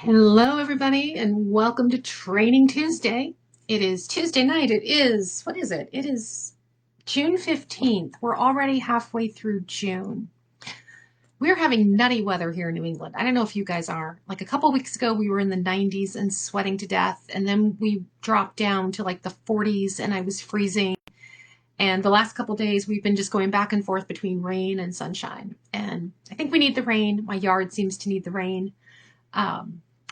Hello, everybody, and welcome to Training Tuesday. It is Tuesday night. What is it? It is June 15th. We're already halfway through June. We're having nutty weather here in New England. I don't know if you guys are. Like a couple weeks ago, we were in the 90s and sweating to death, and then we dropped down to like the 40s, and I was freezing. And the last couple days, we've been just going back and forth between rain and sunshine. And I think we need the rain. My yard seems to need the rain.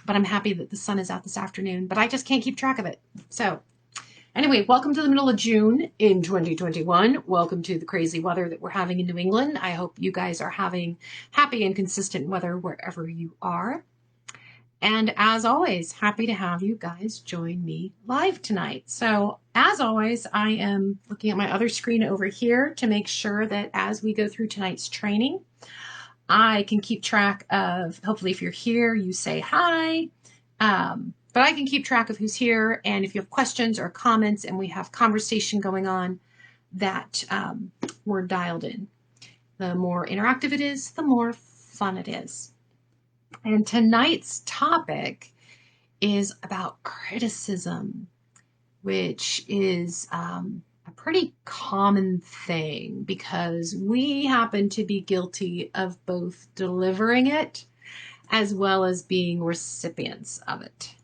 But I'm happy that the sun is out this afternoon, but I just can't keep track of it. So anyway, welcome to the middle of June in 2021. Welcome to the crazy weather that we're having in New England. I hope you guys are having happy and consistent weather wherever you are. And as always, happy to have you guys join me live tonight. So as always, I am looking at my other screen over here to make sure that as we go through tonight's training, I can keep track of, hopefully if you're here, you say hi, but I can keep track of who's here, and if you have questions or comments and we have conversation going on, that we're dialed in. The more interactive it is, the more fun it is. And tonight's topic is about criticism, which is a pretty common thing because we happen to be guilty of both delivering it as well as being recipients of it.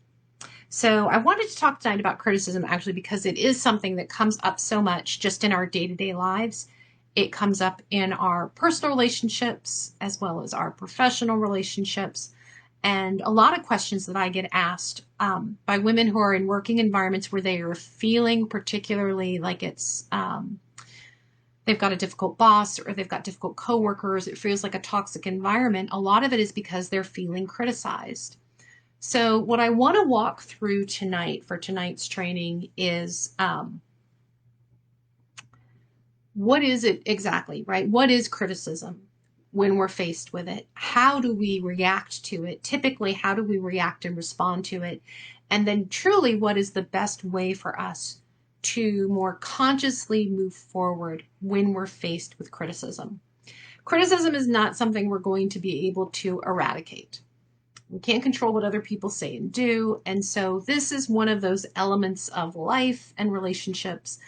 So I wanted to talk tonight about criticism actually because it is something that comes up so much just in our day-to-day lives. It comes up in our personal relationships as well as our professional relationships. And a lot of questions that I get asked by women who are in working environments where they are feeling particularly like it's they've got a difficult boss or they've got difficult coworkers, it feels like a toxic environment. A lot of it is because they're feeling criticized. So what I want to walk through tonight for tonight's training is what is it exactly, right? What is criticism? When we're faced with it, how do we react to it? Typically, how do we react and respond to it? And then truly, what is the best way for us to more consciously move forward when we're faced with criticism? Criticism is not something we're going to be able to eradicate. We can't control what other people say and do. And so this is one of those elements of life and relationships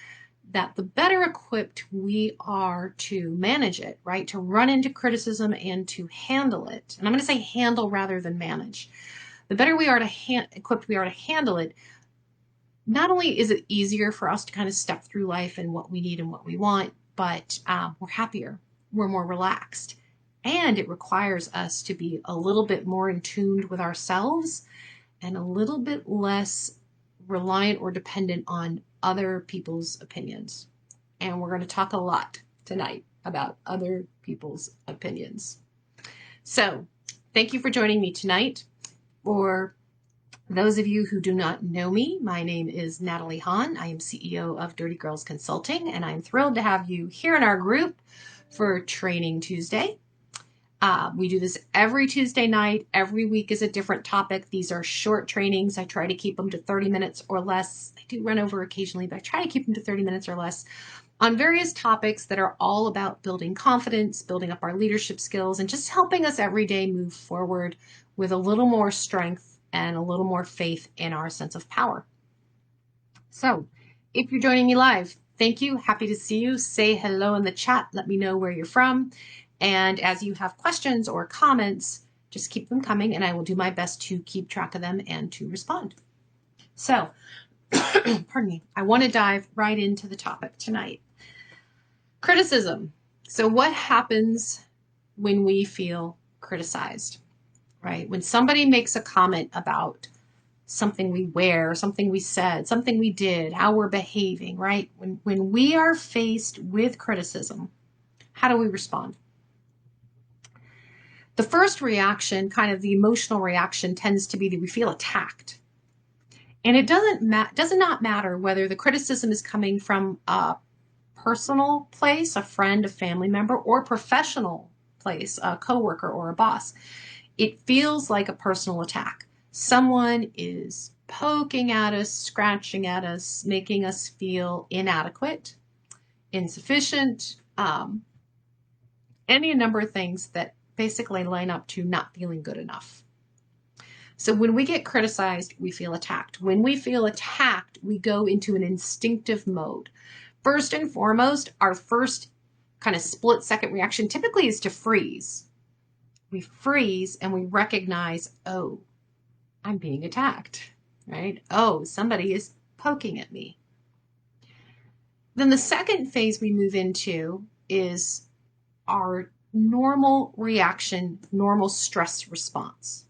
that the better equipped we are to manage it, right? To run into criticism and to handle it. And I'm going to say handle rather than manage. The better we are to equipped we are to handle it, not only is it easier for us to kind of step through life and what we need and what we want, but we're happier, we're more relaxed. And it requires us to be a little bit more in tune with ourselves and a little bit less reliant or dependent on other people's opinions. And we're going to talk a lot tonight about other people's opinions. So thank you for joining me tonight. For those of you who do not know me, my name is Natalie Hahn. I am CEO of Dirty Girls Consulting, and I'm thrilled to have you here in our group for Training Tuesday. We do this every Tuesday night. Every week is a different topic. These are short trainings. I try to keep them to 30 minutes or less. I do run over occasionally, but I try to keep them to 30 minutes or less on various topics that are all about building confidence, building up our leadership skills, and just helping us every day move forward with a little more strength and a little more faith in our sense of power. So if you're joining me live, thank you. Happy to see you. Say hello in the chat. Let me know where you're from. And as you have questions or comments, just keep them coming and I will do my best to keep track of them and to respond. So, pardon me, I want to dive right into the topic tonight. Criticism. So what happens when we feel criticized, right? When somebody makes a comment about something we wear, something we said, something we did, how we're behaving, right? When we are faced with criticism, how do we respond? The first reaction, kind of the emotional reaction, tends to be that we feel attacked. And it does not matter whether the criticism is coming from a personal place, a friend, a family member, or a professional place, a coworker or a boss. It feels like a personal attack. Someone is poking at us, scratching at us, making us feel inadequate, insufficient, any number of things that basically line up to not feeling good enough. So when we get criticized, we feel attacked. When we feel attacked, we go into an instinctive mode. First and foremost, our first kind of split-second reaction typically is to freeze. We freeze and we recognize, oh, I'm being attacked, right? Oh, somebody is poking at me. Then the second phase we move into is our normal reaction, normal stress response,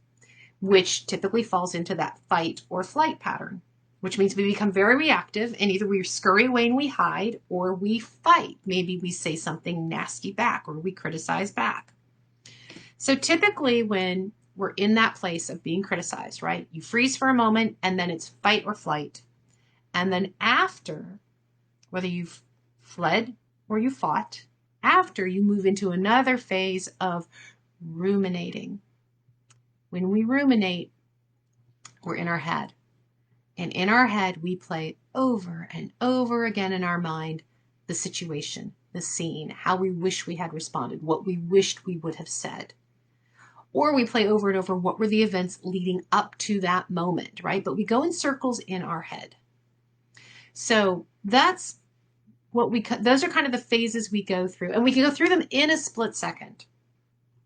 which typically falls into that fight or flight pattern, which means we become very reactive and either we scurry away and we hide or we fight. Maybe we say something nasty back or we criticize back. So typically when we're in that place of being criticized, right? You freeze for a moment and then it's fight or flight. And then after, whether you've fled or you fought, after you move into another phase of ruminating. When we ruminate, we're in our head. And in our head, we play over and over again in our mind the situation, the scene, how we wish we had responded, what we wished we would have said. Or we play over and over what were the events leading up to that moment, right? But we go in circles in our head. So that's those are kind of the phases we go through. And we can go through them in a split second.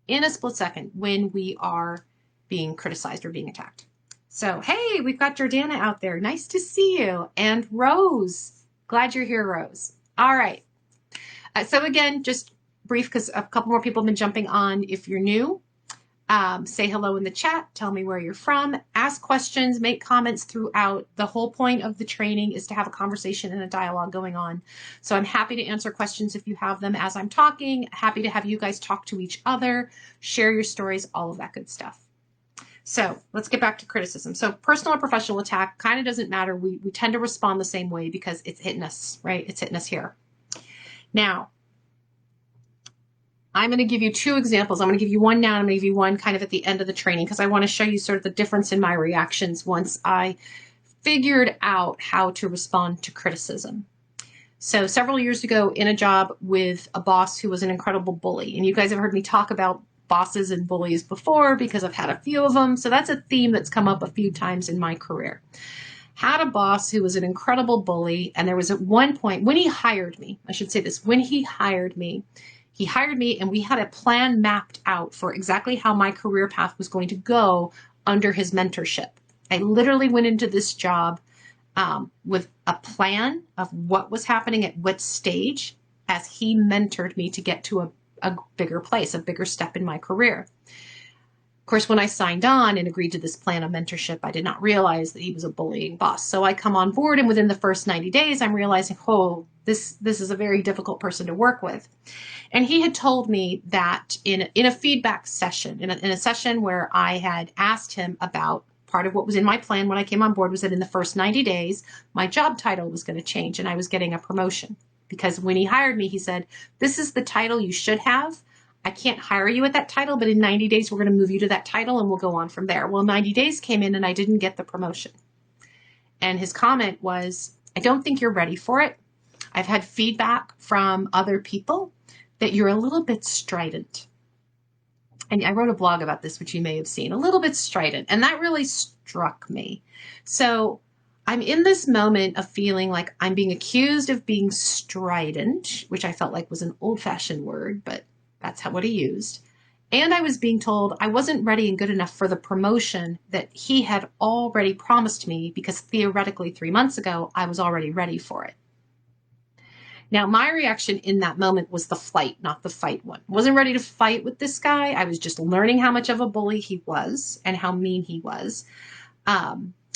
In a split second when we are being criticized or being attacked. So, hey, we've got Jordana out there. Nice to see you. And Rose. Glad you're here, Rose. All right. So again, just brief because a couple more people have been jumping on. If you're new, say hello in the chat. Tell me where you're from. Ask questions. Make comments throughout. The whole point of the training is to have a conversation and a dialogue going on. So I'm happy to answer questions if you have them as I'm talking. Happy to have you guys talk to each other, share your stories, all of that good stuff. So let's get back to criticism. So personal or professional attack kind of doesn't matter. We tend to respond the same way because it's hitting us, right? It's hitting us here. Now, I'm going to give you two examples. I'm going to give you one now and I'm going to give you one kind of at the end of the training because I want to show you sort of the difference in my reactions once I figured out how to respond to criticism. So several years ago in a job with a boss who was an incredible bully, and you guys have heard me talk about bosses and bullies before because I've had a few of them. So that's a theme that's come up a few times in my career. Had a boss who was an incredible bully. And there was at one point when he hired me, I should say this, when he hired me and we had a plan mapped out for exactly how my career path was going to go under his mentorship. I literally went into this job with a plan of what was happening at what stage as he mentored me to get to a bigger place, a bigger step in my career. Of course, when I signed on and agreed to this plan of mentorship, I did not realize that he was a bullying boss. So I come on board and within the first 90 days, I'm realizing, oh, this is a very difficult person to work with. And he had told me that in a feedback session, in a session where I had asked him about part of what was in my plan when I came on board was that in the first 90 days, my job title was going to change and I was getting a promotion. Because when he hired me, he said, this is the title you should have. I can't hire you at that title, but in 90 days, we're going to move you to that title and we'll go on from there. Well, 90 days came in and I didn't get the promotion. And his comment was, I don't think you're ready for it. I've had feedback from other people that you're a little bit strident. And I wrote a blog about this, which you may have seen, a little bit strident. And that really struck me. So I'm in this moment of feeling like I'm being accused of being strident, which I felt like was an old-fashioned word, but that's what he used. And I was being told I wasn't ready and good enough for the promotion that he had already promised me because theoretically 3 months ago, I was already ready for it. Now, my reaction in that moment was the flight, not the fight one. I wasn't ready to fight with this guy. I was just learning how much of a bully he was and how mean he was.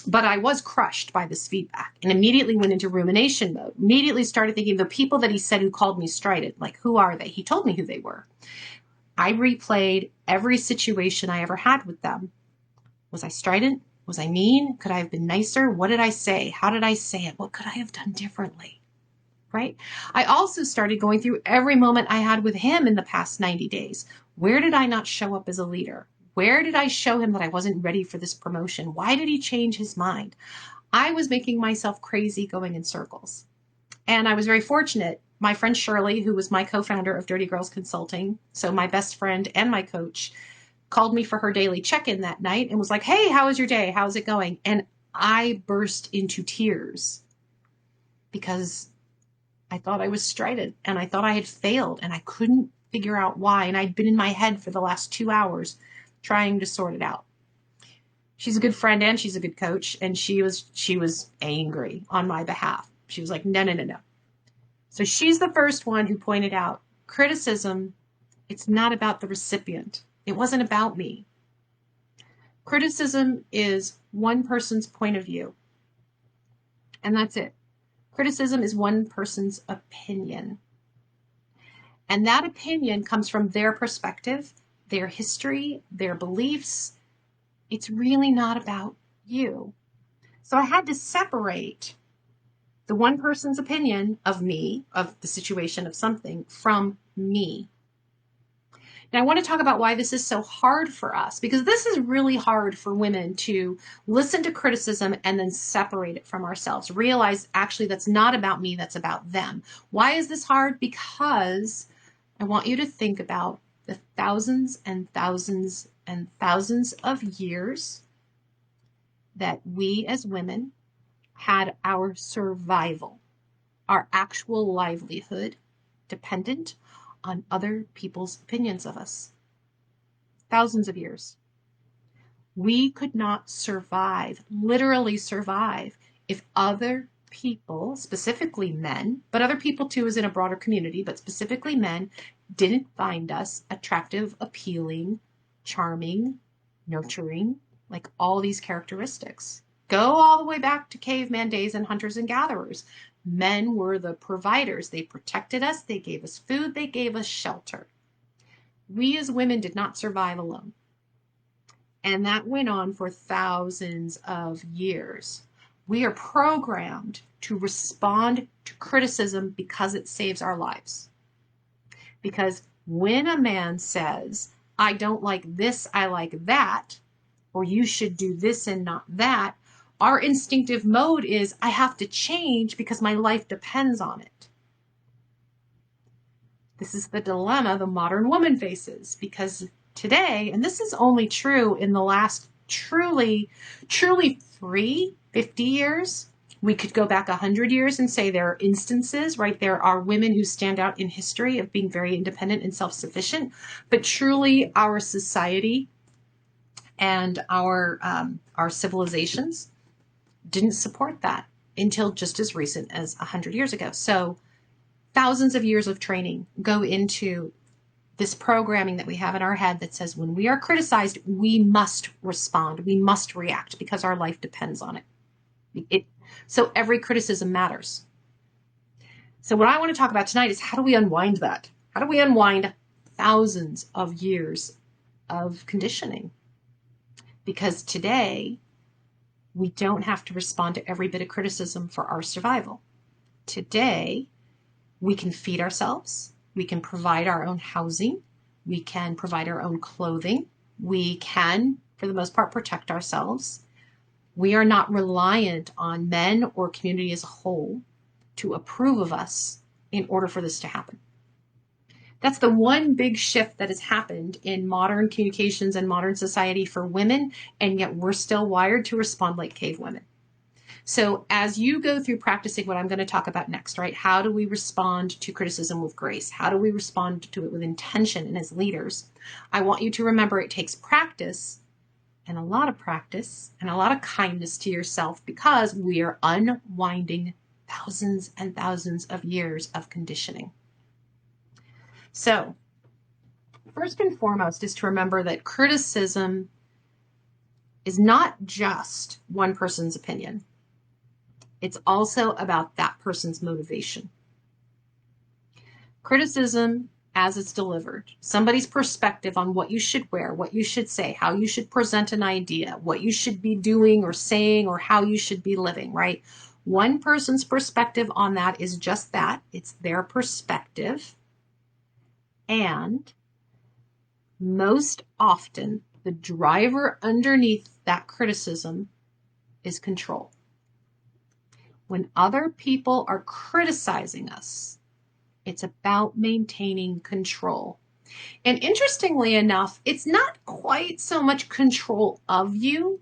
But I was crushed by this feedback and immediately went into rumination mode. Immediately started thinking the people that he said who called me strident, like, who are they? He told me who they were. I replayed every situation I ever had with them. Was I strident? Was I mean? Could I have been nicer? What did I say? How did I say it? What could I have done differently? Right? I also started going through every moment I had with him in the past 90 days. Where did I not show up as a leader? Where did I show him that I wasn't ready for this promotion? Why did he change his mind? I was making myself crazy going in circles. And I was very fortunate. My friend Shirley, who was my co-founder of Dirty Girls Consulting, so my best friend and my coach, called me for her daily check-in that night and was like, hey, how was your day? How's it going? And I burst into tears because I thought I was strident and I thought I had failed and I couldn't figure out why. And I'd been in my head for the last 2 hours trying to sort it out. She's a good friend and she's a good coach. And she was angry on my behalf. She was like, no, no, no, no. So she's the first one who pointed out criticism. It's not about the recipient. It wasn't about me. Criticism is one person's point of view. And that's it. Criticism is one person's opinion. And that opinion comes from their perspective, their history, their beliefs. It's really not about you. So I had to separate the one person's opinion of me, of the situation of something, from me. Now I want to talk about why this is so hard for us, because this is really hard for women to listen to criticism and then separate it from ourselves. Realize actually that's not about me, that's about them. Why is this hard? Because I want you to think about the thousands and thousands and thousands of years that we as women had our survival, our actual livelihood dependent on other people's opinions of us. Thousands of years. We could not survive, literally survive, if other people, specifically men, but other people too is in a broader community, but specifically men, didn't find us attractive, appealing, charming, nurturing, like all these characteristics. Go all the way back to caveman days and hunters and gatherers. Men were the providers. They protected us. They gave us food. They gave us shelter. We as women did not survive alone. And that went on for thousands of years. We are programmed to respond to criticism because it saves our lives. Because when a man says, I don't like this, I like that, or you should do this and not that, our instinctive mode is, I have to change because my life depends on it. This is the dilemma the modern woman faces, because today, and this is only true in the last truly 50 years, we could go back 100 years and say there are instances, right? There are women who stand out in history of being very independent and self-sufficient, but truly our society and our civilizations didn't support that until just as recent as 100 years ago. So thousands of years of training go into this programming that we have in our head that says when we are criticized, we must respond, we must react because our life depends on it. So every criticism matters. So what I want to talk about tonight is how do we unwind that? How do we unwind thousands of years of conditioning? Because today, we don't have to respond to every bit of criticism for our survival. Today, we can feed ourselves. We can provide our own housing. We can provide our own clothing. We can, for the most part, protect ourselves. We are not reliant on men or community as a whole to approve of us in order for this to happen. That's the one big shift that has happened in modern communications and modern society for women, and yet we're still wired to respond like cave women. So as you go through practicing what I'm going to talk about next, right? How do we respond to criticism with grace? How do we respond to it with intention? And as leaders, I want you to remember it takes practice and a lot of practice and a lot of kindness to yourself, because we are unwinding thousands and thousands of years of conditioning. So first and foremost is to remember that criticism is not just one person's opinion. It's also about that person's motivation. Criticism, as it's delivered, somebody's perspective on what you should wear, what you should say, how you should present an idea, what you should be doing or saying, or how you should be living, right? One person's perspective on that is just that. It's their perspective. And most often, the driver underneath that criticism is control. When other people are criticizing us, it's about maintaining control. And interestingly enough, it's not quite so much control of you,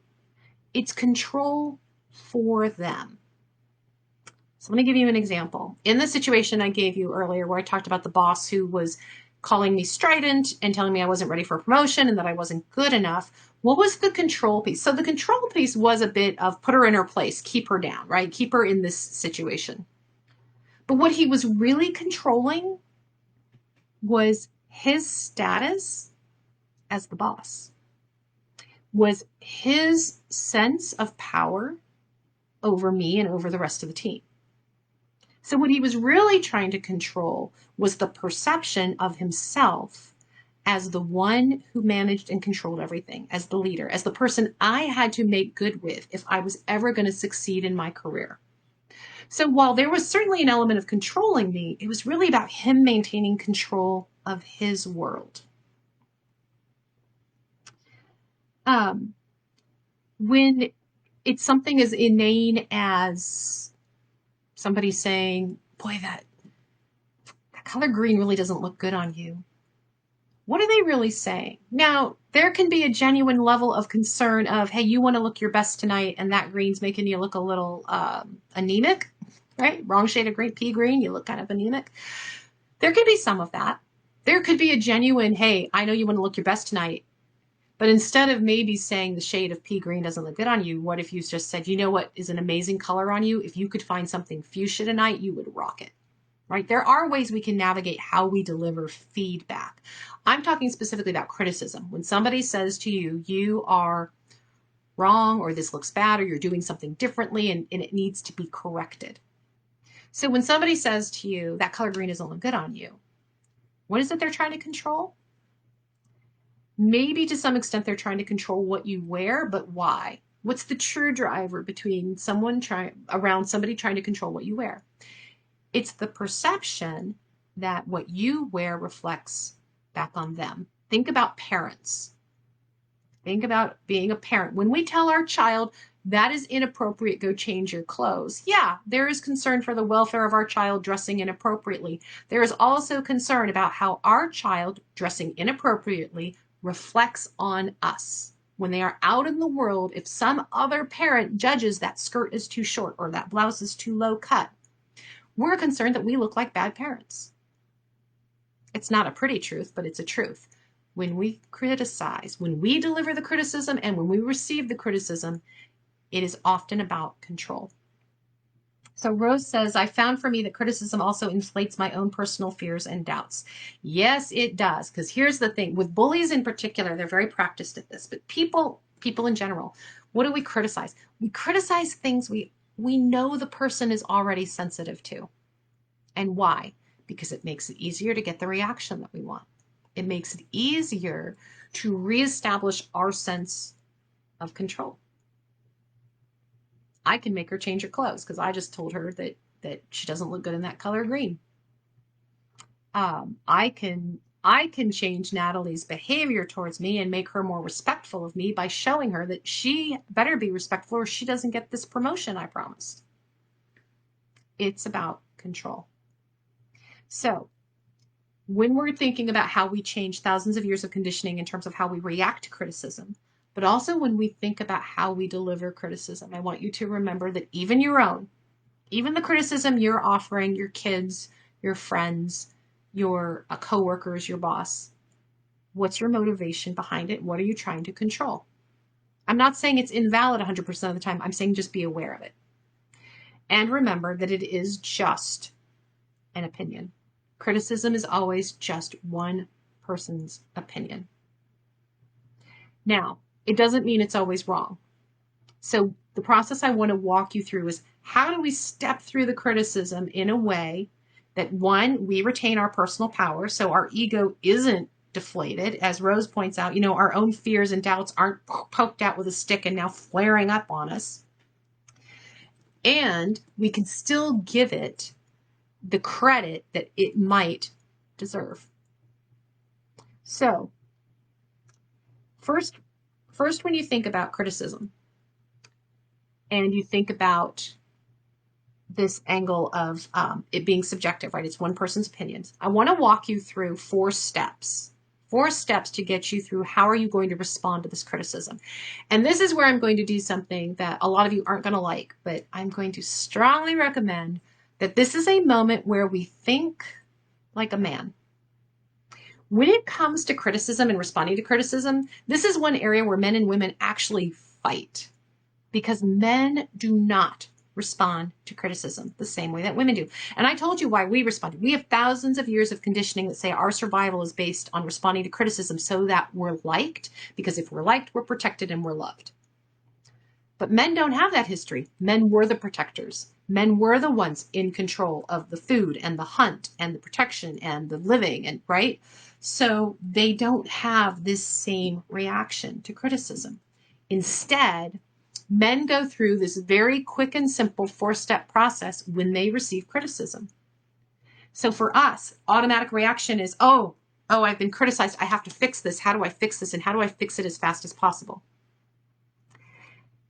it's control for them. So let me give you an example. In the situation I gave you earlier where I talked about the boss who was calling me strident and telling me I wasn't ready for a promotion and that I wasn't good enough, what was the control piece? So the control piece was a bit of put her in her place, keep her down, right? Keep her in this situation. But what he was really controlling was his status as the boss, was his sense of power over me and over the rest of the team. So what he was really trying to control was the perception of himself as the one who managed and controlled everything, as the leader, as the person I had to make good with if I was ever going to succeed in my career. So while there was certainly an element of controlling me, it was really about him maintaining control of his world. When it's something as inane as somebody saying, boy, that color green really doesn't look good on you. What are they really saying? Now, there can be a genuine level of concern of, hey, you want to look your best tonight, and that green's making you look a little anemic, right? Wrong shade of green, pea green, you look kind of anemic. There could be some of that. There could be a genuine, hey, I know you want to look your best tonight, but instead of maybe saying the shade of pea green doesn't look good on you, what if you just said, you know what is an amazing color on you? If you could find something fuchsia tonight, you would rock it. Right? There are ways we can navigate how we deliver feedback. I'm talking specifically about criticism. When somebody says to you, you are wrong, or this looks bad, or you're doing something differently, and it needs to be corrected. So when somebody says to you, that color green doesn't look good on you, what is it they're trying to control? Maybe to some extent they're trying to control what you wear, but why? What's the true driver between somebody trying to control what you wear? It's the perception that what you wear reflects back on them. Think about parents. Think about being a parent. When we tell our child that is inappropriate, go change your clothes. Yeah, there is concern for the welfare of our child dressing inappropriately. There is also concern about how our child dressing inappropriately reflects on us. When they are out in the world, if some other parent judges that skirt is too short or that blouse is too low cut, we're concerned that we look like bad parents. It's not a pretty truth, but it's a truth. When we criticize, when we deliver the criticism, and when we receive the criticism, it is often about control. So Rose says, I found for me that criticism also inflates my own personal fears and doubts. Yes, it does. Because here's the thing. With bullies in particular, they're very practiced at this. But people in general, what do we criticize? We criticize things we know the person is already sensitive to. And why? Because it makes it easier to get the reaction that we want. It makes it easier to reestablish our sense of control. I can make her change her clothes because I just told her that she doesn't look good in that color green. I can change Natalie's behavior towards me and make her more respectful of me by showing her that she better be respectful or she doesn't get this promotion I promised. It's about control. So when we're thinking about how we change thousands of years of conditioning in terms of how we react to criticism, but also when we think about how we deliver criticism, I want you to remember that even your own, even the criticism you're offering your kids, your friends, your coworkers, your boss, what's your motivation behind it? What are you trying to control? I'm not saying it's invalid 100% of the time. I'm saying just be aware of it. And remember that it is just an opinion. Criticism is always just one person's opinion. Now, it doesn't mean it's always wrong. So the process I want to walk you through is how do we step through the criticism in a way that, one, we retain our personal power so our ego isn't deflated. As Rose points out, our own fears and doubts aren't poked out with a stick and now flaring up on us. And we can still give it the credit that it might deserve. So first when you think about criticism and you think about this angle of it being subjective, right? It's one person's opinions. I want to walk you through 4 steps 4 steps to get you through how are you going to respond to this criticism. And this is where I'm going to do something that a lot of you aren't going to like, but I'm going to strongly recommend that this is a moment where we think like a man. When it comes to criticism and responding to criticism, this is one area where men and women actually fight, because men do not respond to criticism the same way that women do. And I told you why we responded. We have thousands of years of conditioning that say our survival is based on responding to criticism so that we're liked, because if we're liked, we're protected and we're loved. But men don't have that history. Men were the protectors. Men were the ones in control of the food and the hunt and the protection and the living, and right? So they don't have this same reaction to criticism. Instead, men go through this very quick and simple 4-step process when they receive criticism. So for us, automatic reaction is, oh, I've been criticized. I have to fix this. How do I fix this? And how do I fix it as fast as possible?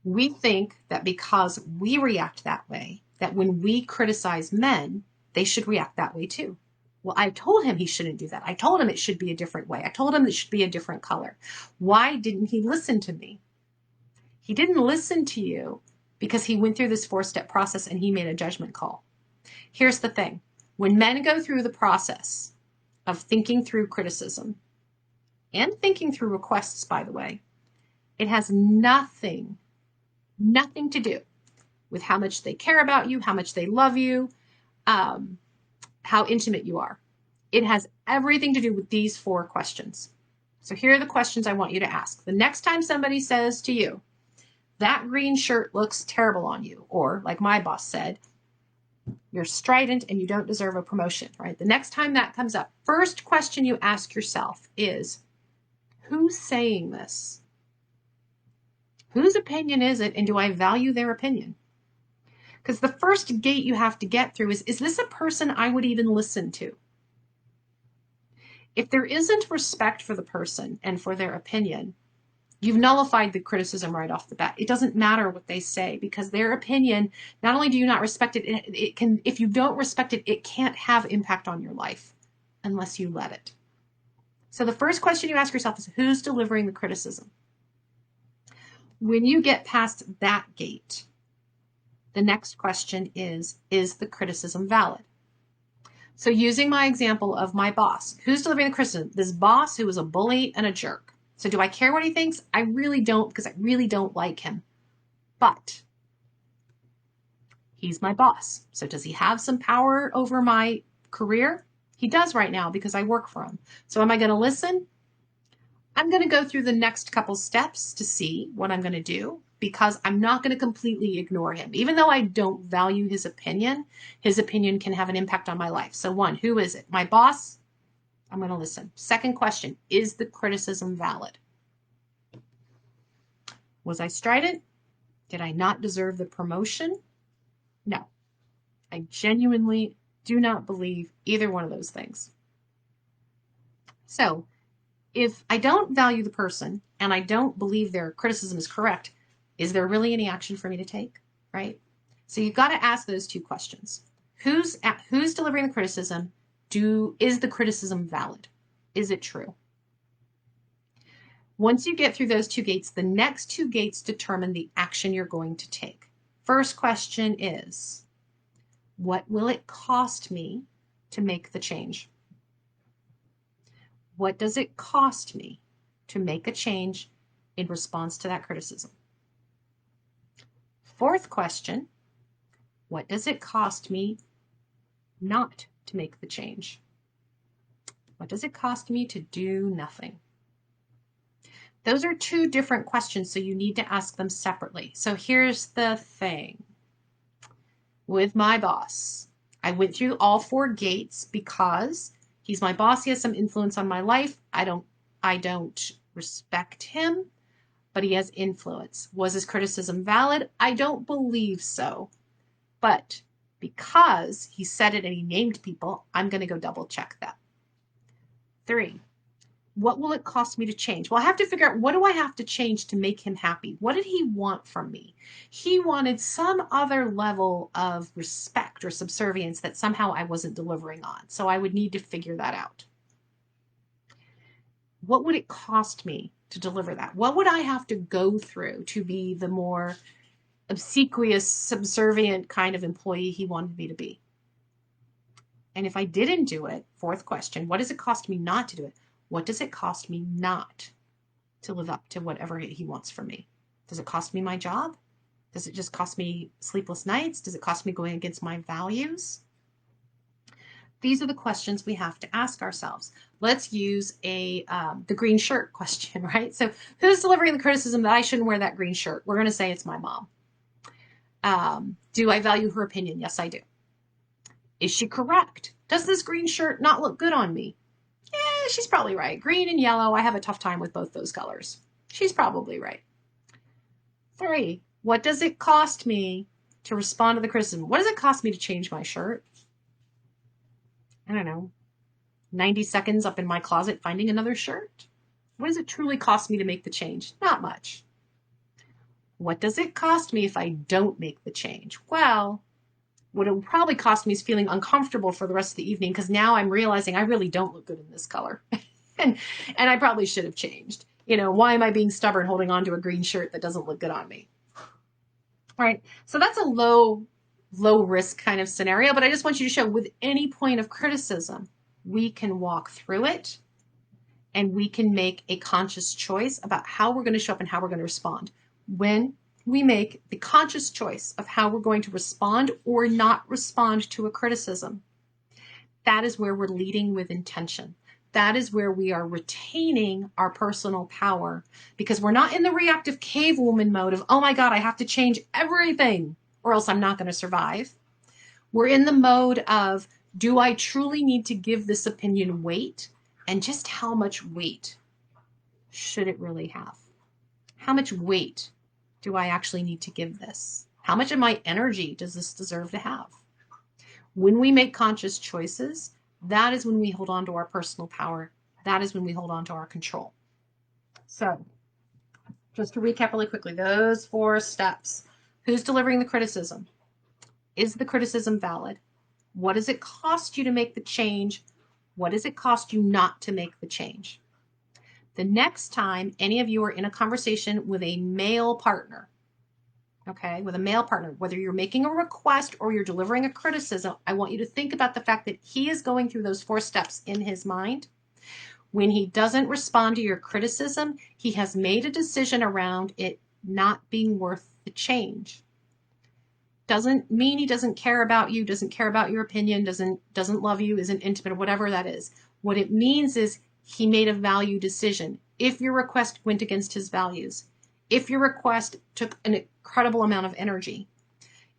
We think that because we react that way, that when we criticize men, they should react that way too. Well, I told him he shouldn't do that. I told him it should be a different way. I told him it should be a different color. Why didn't he listen to me? He didn't listen to you because he went through this 4-step process and he made a judgment call. Here's the thing. When men go through the process of thinking through criticism and thinking through requests, by the way, it has nothing to do with how much they care about you, how much they love you, how intimate you are. It has everything to do with these 4 questions. So here are the questions I want you to ask. The next time somebody says to you, that green shirt looks terrible on you, or like my boss said, you're strident and you don't deserve a promotion, right? The next time that comes up, first question you ask yourself is, who's saying this? Whose opinion is it, and do I value their opinion? Because the first gate you have to get through is this a person I would even listen to? If there isn't respect for the person and for their opinion, you've nullified the criticism right off the bat. It doesn't matter what they say, because their opinion, not only do you not respect it, it can, if you don't respect it, it can't have impact on your life unless you let it. So the first question you ask yourself is, who's delivering the criticism? When you get past that gate, the next question is the criticism valid? So using my example of my boss, who's delivering the criticism? This boss who is a bully and a jerk. So do I care what he thinks? I really don't, because I really don't like him. But he's my boss. So does he have some power over my career? He does right now because I work for him. So am I going to listen? I'm going to go through the next couple steps to see what I'm going to do, because I'm not going to completely ignore him. Even though I don't value his opinion can have an impact on my life. So 1, who is it? My boss? I'm going to listen. Second question, is the criticism valid? Was I strident? Did I not deserve the promotion? No. I genuinely do not believe either one of those things. So if I don't value the person and I don't believe their criticism is correct, is there really any action for me to take, right? So you've got to ask those 2 questions. Who's delivering the criticism? Is the criticism valid? Is it true? Once you get through those 2 gates, the next 2 gates determine the action you're going to take. First question is, what will it cost me to make the change? What does it cost me to make a change in response to that criticism? Fourth question, what does it cost me not to make the change? What does it cost me to do nothing? Those are 2 different questions, so you need to ask them separately. So here's the thing. With my boss, I went through all 4 gates because he's my boss. He has some influence on my life. I don't respect him, but he has influence. Was his criticism valid? I don't believe so. But because he said it and he named people, I'm going to go double check that. 3, what will it cost me to change? Well, I have to figure out, what do I have to change to make him happy? What did he want from me? He wanted some other level of respect or subservience that somehow I wasn't delivering on. So I would need to figure that out. what would it cost me to deliver that? What would I have to go through to be the more obsequious, subservient kind of employee he wanted me to be? And if I didn't do it, fourth question, what does it cost me not to do it? What does it cost me not to live up to whatever he wants from me? Does it cost me my job? Does it just cost me sleepless nights? Does it cost me going against my values? These are the questions we have to ask ourselves. Let's use the green shirt question, right? So who's delivering the criticism that I shouldn't wear that green shirt? We're going to say it's my mom. Do I value her opinion? Yes, I do. Is she correct? Does this green shirt not look good on me? Yeah, she's probably right. Green and yellow, I have a tough time with both those colors. She's probably right. 3, what does it cost me to respond to the criticism? What does it cost me to change my shirt? I don't know, 90 seconds up in my closet finding another shirt? What does it truly cost me to make the change? Not much. What does it cost me if I don't make the change? Well, what it will probably cost me is feeling uncomfortable for the rest of the evening, because now I'm realizing I really don't look good in this color. and I probably should have changed. Why am I being stubborn holding on to a green shirt that doesn't look good on me? All right. So that's a low risk kind of scenario, but I just want you to show with any point of criticism, we can walk through it and we can make a conscious choice about how we're going to show up and how we're going to respond. When we make the conscious choice of how we're going to respond or not respond to a criticism, that is where we're leading with intention. That is where we are retaining our personal power, because we're not in the reactive cavewoman mode of, oh my God, I have to change everything or else I'm not going to survive. We're in the mode of, do I truly need to give this opinion weight? And just how much weight should it really have? How much weight do I actually need to give this? How much of my energy does this deserve to have? When we make conscious choices, that is when we hold on to our personal power. That is when we hold on to our control. So, just to recap really quickly, those 4 steps. Who's delivering the criticism? Is the criticism valid? What does it cost you to make the change? What does it cost you not to make the change? The next time any of you are in a conversation with a male partner, okay, with a male partner, whether you're making a request or you're delivering a criticism, I want you to think about the fact that he is going through those 4 steps in his mind. When he doesn't respond to your criticism, he has made a decision around it not being worth the change. Doesn't mean he doesn't care about you, doesn't care about your opinion, doesn't love you, isn't intimate, or whatever that is. What it means is he made a value decision. If your request went against his values, if your request took an incredible amount of energy,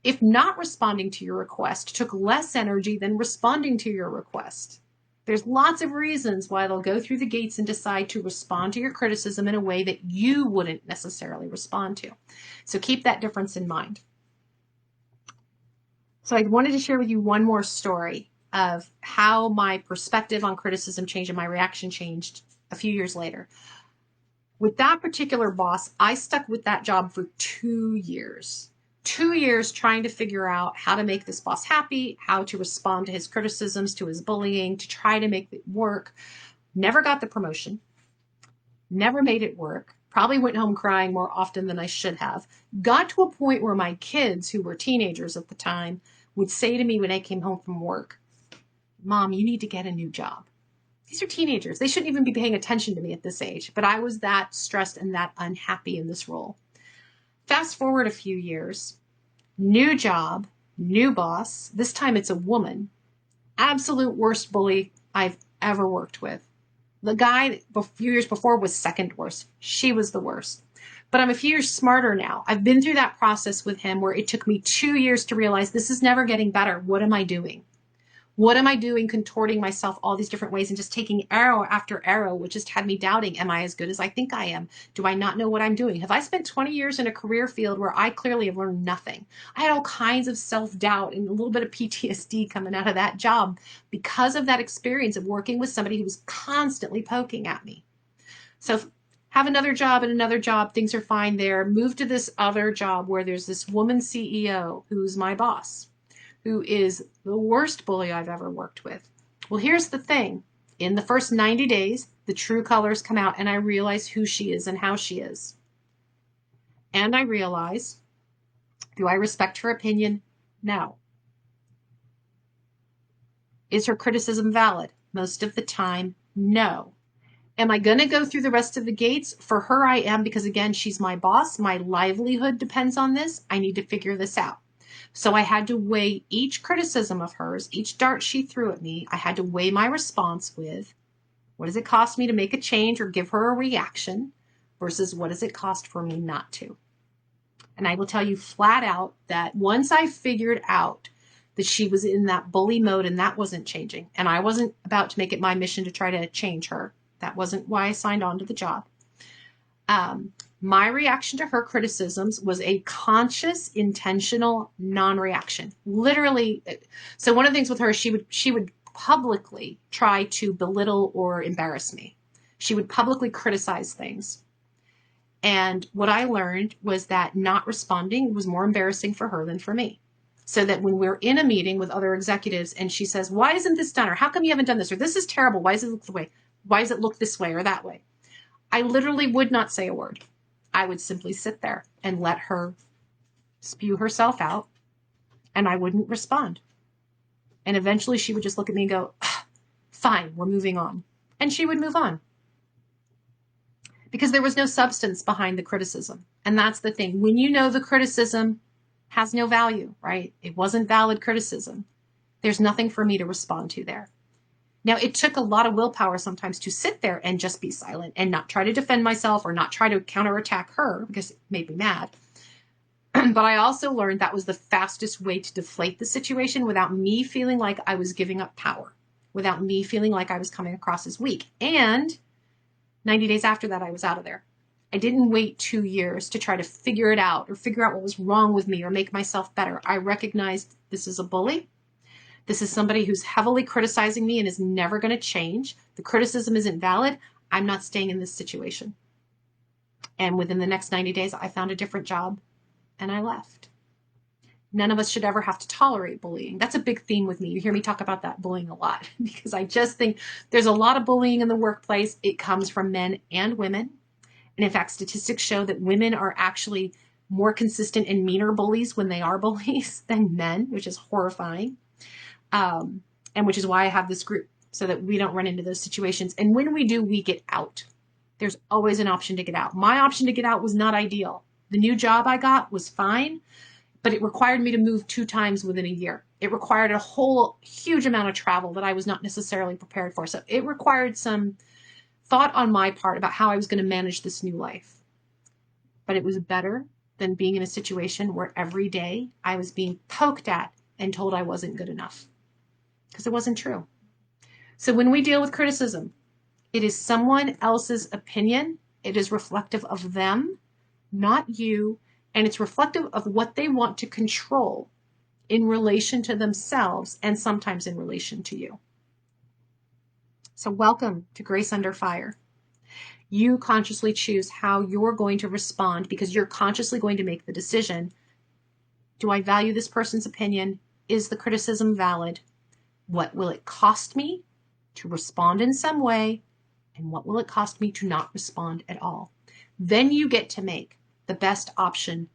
if not responding to your request took less energy than responding to your request, there's lots of reasons why they'll go through the gates and decide to respond to your criticism in a way that you wouldn't necessarily respond to. So keep that difference in mind. So I wanted to share with you one more story of how my perspective on criticism changed and my reaction changed a few years later. With that particular boss, I stuck with that job for 2 years. 2 years trying to figure out how to make this boss happy, how to respond to his criticisms, to his bullying, to try to make it work. Never got the promotion. Never made it work. Probably went home crying more often than I should have. Got to a point where my kids, who were teenagers at the time, would say to me when I came home from work, Mom, you need to get a new job. These are teenagers. They shouldn't even be paying attention to me at this age. But I was that stressed and that unhappy in this role. Fast forward a few years, new job, new boss. This time it's a woman. Absolute worst bully I've ever worked with. The guy a few years before was second worst. She was the worst. But I'm a few years smarter now. I've been through that process with him where it took me 2 years to realize this is never getting better. What am I doing? What am I doing contorting myself all these different ways and just taking arrow after arrow, which just had me doubting, am I as good as I think I am? Do I not know what I'm doing? Have I spent 20 years in a career field where I clearly have learned nothing? I had all kinds of self-doubt and a little bit of PTSD coming out of that job because of that experience of working with somebody who was constantly poking at me. So have another job and another job. Things are fine there. Move to this other job where there's this woman CEO who's my boss, who is the worst bully I've ever worked with. Well, here's the thing. In the first 90 days, the true colors come out and I realize who she is and how she is. And I realize, do I respect her opinion? No. Is her criticism valid? Most of the time, no. Am I going to go through the rest of the gates? For her, I am, because again, she's my boss. My livelihood depends on this. I need to figure this out. So I had to weigh each criticism of hers, each dart she threw at me. I had to weigh my response with, what does it cost me to make a change or give her a reaction versus what does it cost for me not to? And I will tell you flat out that once I figured out that she was in that bully mode and that wasn't changing, and I wasn't about to make it my mission to try to change her. That wasn't why I signed on to the job. My reaction to her criticisms was a conscious, intentional non-reaction. Literally. So one of the things with her, she would publicly try to belittle or embarrass me. She would publicly criticize things. And what I learned was that not responding was more embarrassing for her than for me. So that when we're in a meeting with other executives and she says, why isn't this done? Or how come you haven't done this? Or this is terrible. Why does it look the way? Why does it look this way or that way? I literally would not say a word. I would simply sit there and let her spew herself out, and I wouldn't respond. And eventually she would just look at me and go, fine, we're moving on. And she would move on. Because there was no substance behind the criticism. And that's the thing. When you know the criticism has no value, right? It wasn't valid criticism. There's nothing for me to respond to there. Now, it took a lot of willpower sometimes to sit there and just be silent and not try to defend myself or not try to counterattack her because it made me mad. But I also learned that was the fastest way to deflate the situation without me feeling like I was giving up power, without me feeling like I was coming across as weak. And 90 days after that, I was out of there. I didn't wait 2 years to try to figure it out or figure out what was wrong with me or make myself better. I recognized this is a bully. This is somebody who's heavily criticizing me and is never going to change. The criticism isn't valid. I'm not staying in this situation. And within the next 90 days, I found a different job and I left. None of us should ever have to tolerate bullying. That's a big theme with me. You hear me talk about that bullying a lot because I just think there's a lot of bullying in the workplace. It comes from men and women. And in fact, statistics show that women are actually more consistent and meaner bullies when they are bullies than men, which is horrifying. And which is why I have this group, so that we don't run into those situations. And when we do, we get out. There's always an option to get out. My option to get out was not ideal. The new job I got was fine, but it required me to move 2 times within a year. It required a whole huge amount of travel that I was not necessarily prepared for. So it required some thought on my part about how I was going to manage this new life. But it was better than being in a situation where every day I was being poked at and told I wasn't good enough. Because it wasn't true. So when we deal with criticism, it is someone else's opinion. It is reflective of them, not you. And it's reflective of what they want to control in relation to themselves and sometimes in relation to you. So welcome to Grace Under Fire. You consciously choose how you're going to respond because you're consciously going to make the decision. Do I value this person's opinion? Is the criticism valid? What will it cost me to respond in some way? And what will it cost me to not respond at all? Then you get to make the best option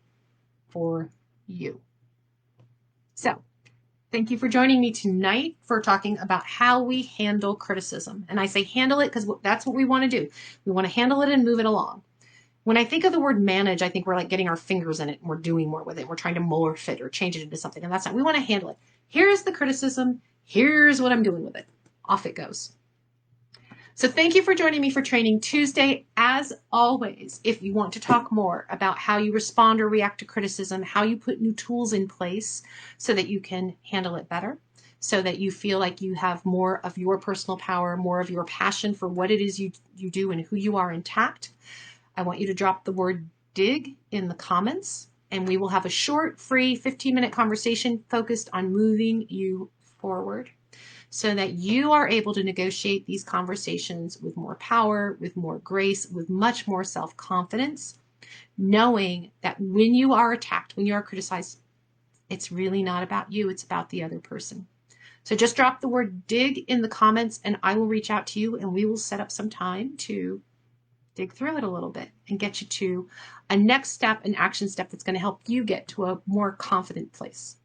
for you. So, thank you for joining me tonight for talking about how we handle criticism. And I say handle it because that's what we want to do. We want to handle it and move it along. When I think of the word manage, I think we're like getting our fingers in it and we're doing more with it. We're trying to morph it or change it into something. And that's not, we want to handle it. Here's the criticism. Here's what I'm doing with it. Off it goes. So thank you for joining me for Training Tuesday. As always, if you want to talk more about how you respond or react to criticism, how you put new tools in place so that you can handle it better, so that you feel like you have more of your personal power, more of your passion for what it is you do and who you are intact, I want you to drop the word dig in the comments, and we will have a short, free 15-minute conversation focused on moving you forward so that you are able to negotiate these conversations with more power, with more grace, with much more self-confidence, knowing that when you are attacked, when you are criticized, it's really not about you, it's about the other person. So just drop the word dig in the comments and I will reach out to you and we will set up some time to dig through it a little bit and get you to a next step, an action step that's going to help you get to a more confident place.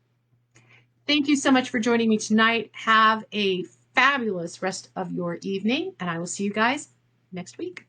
Thank you so much for joining me tonight. Have a fabulous rest of your evening, and I will see you guys next week.